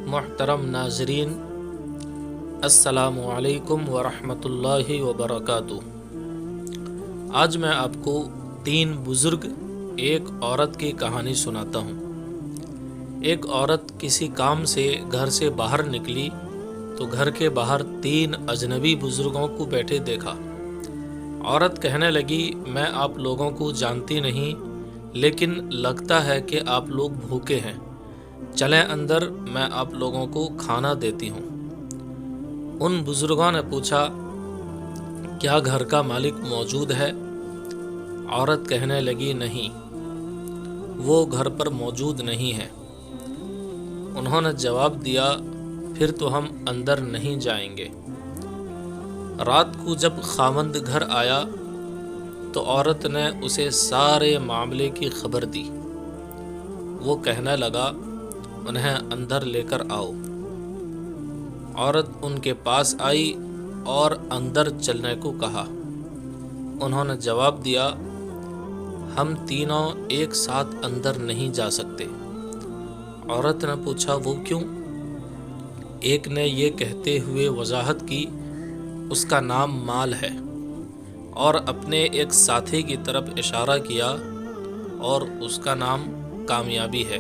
محترم ناظرین، السلام علیکم ورحمۃ اللہ وبرکاتہ۔ آج میں آپ کو 3 بزرگ ایک عورت کی کہانی سناتا ہوں۔ ایک عورت کسی کام سے گھر سے باہر نکلی تو گھر کے باہر 3 اجنبی بزرگوں کو بیٹھے دیکھا۔ عورت کہنے لگی، میں آپ لوگوں کو جانتی نہیں، لیکن لگتا ہے کہ آپ لوگ بھوکے ہیں، چلیں اندر، میں آپ لوگوں کو کھانا دیتی ہوں۔ ان بزرگوں نے پوچھا، کیا گھر کا مالک موجود ہے؟ عورت کہنے لگی، نہیں، وہ گھر پر موجود نہیں ہے۔ انہوں نے جواب دیا، پھر تو ہم اندر نہیں جائیں گے۔ رات کو جب خاوند گھر آیا تو عورت نے اسے سارے معاملے کی خبر دی۔ وہ کہنے لگا، انہیں اندر لے کر آؤ۔ عورت ان کے پاس آئی اور اندر چلنے کو کہا۔ انہوں نے جواب دیا، ہم تینوں ایک ساتھ اندر نہیں جا سکتے۔ عورت نے پوچھا، وہ کیوں؟ ایک نے یہ کہتے ہوئے وضاحت کی، اس کا نام مال ہے، اور اپنے ایک ساتھی کی طرف اشارہ کیا، اور اس کا نام کامیابی ہے،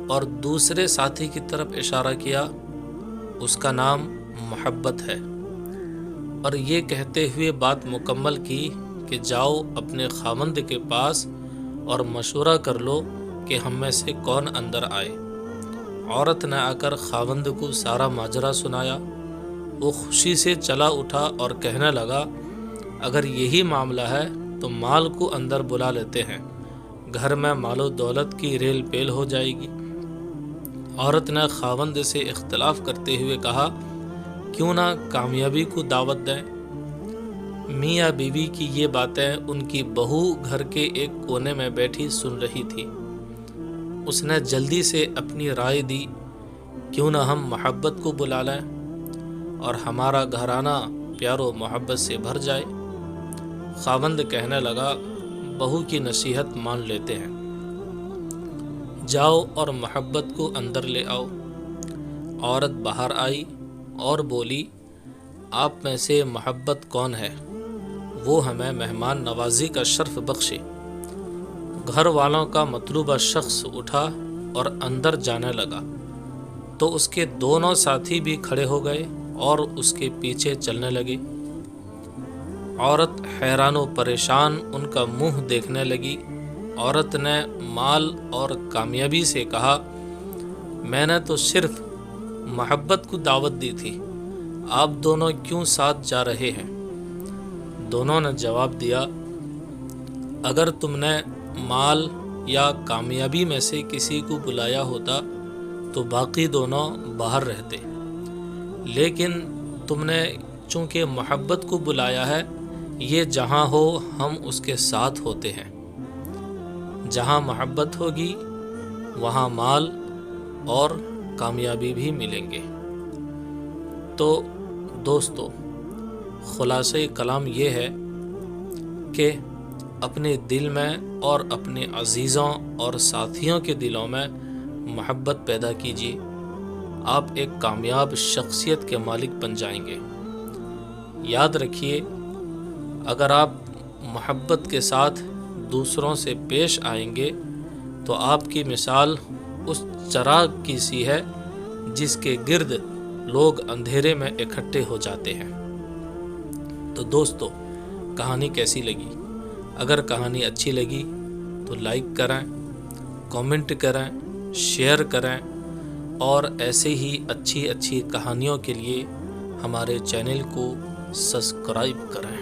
اور دوسرے ساتھی کی طرف اشارہ کیا، اس کا نام محبت ہے، اور یہ کہتے ہوئے بات مکمل کی کہ جاؤ اپنے خاوند کے پاس اور مشورہ کر لو کہ ہم میں سے کون اندر آئے۔ عورت نے آ کر خاوند کو سارا ماجرا سنایا۔ وہ خوشی سے چلا اٹھا اور کہنے لگا، اگر یہی معاملہ ہے تو مال کو اندر بلا لیتے ہیں، گھر میں مال و دولت کی ریل پیل ہو جائے گی۔ عورت نے خاوند سے اختلاف کرتے ہوئے کہا، کیوں نہ کامیابی کو دعوت دیں؟ میاں بیوی کی یہ باتیں ان کی بہو گھر کے ایک کونے میں بیٹھی سن رہی تھی۔ اس نے جلدی سے اپنی رائے دی، کیوں نہ ہم محبت کو بلا لیں اور ہمارا گھرانہ پیار و محبت سے بھر جائے۔ خاوند کہنے لگا، بہو کی نصیحت مان لیتے ہیں، جاؤ اور محبت کو اندر لے آؤ۔ عورت باہر آئی اور بولی، آپ میں سے محبت کون ہے؟ وہ ہمیں مہمان نوازی کا شرف بخشے۔ گھر والوں کا مطلوبہ شخص اٹھا اور اندر جانے لگا تو اس کے دونوں ساتھی بھی کھڑے ہو گئے اور اس کے پیچھے چلنے لگے۔ عورت حیران و پریشان ان کا منہ دیکھنے لگی۔ عورت نے مال اور کامیابی سے کہا، میں نے تو صرف محبت کو دعوت دی تھی، آپ دونوں کیوں ساتھ جا رہے ہیں؟ دونوں نے جواب دیا، اگر تم نے مال یا کامیابی میں سے کسی کو بلایا ہوتا تو باقی دونوں باہر رہتے، لیکن تم نے چونکہ محبت کو بلایا ہے، یہ جہاں ہو ہم اس کے ساتھ ہوتے ہیں۔ جہاں محبت ہوگی وہاں مال اور کامیابی بھی ملیں گے۔ تو دوستو، خلاصہ کلام یہ ہے کہ اپنے دل میں اور اپنے عزیزوں اور ساتھیوں کے دلوں میں محبت پیدا کیجیے، آپ ایک کامیاب شخصیت کے مالک بن جائیں گے۔ یاد رکھیے، اگر آپ محبت کے ساتھ دوسروں سے پیش آئیں گے تو آپ کی مثال اس چراغ کی سی ہے جس کے گرد لوگ اندھیرے میں اکٹھے ہو جاتے ہیں۔ تو دوستو، کہانی کیسی لگی؟ اگر کہانی اچھی لگی تو لائک کریں، کامنٹ کریں، شیئر کریں، اور ایسے ہی اچھی کہانیوں کے لیے ہمارے چینل کو سبسکرائب کریں۔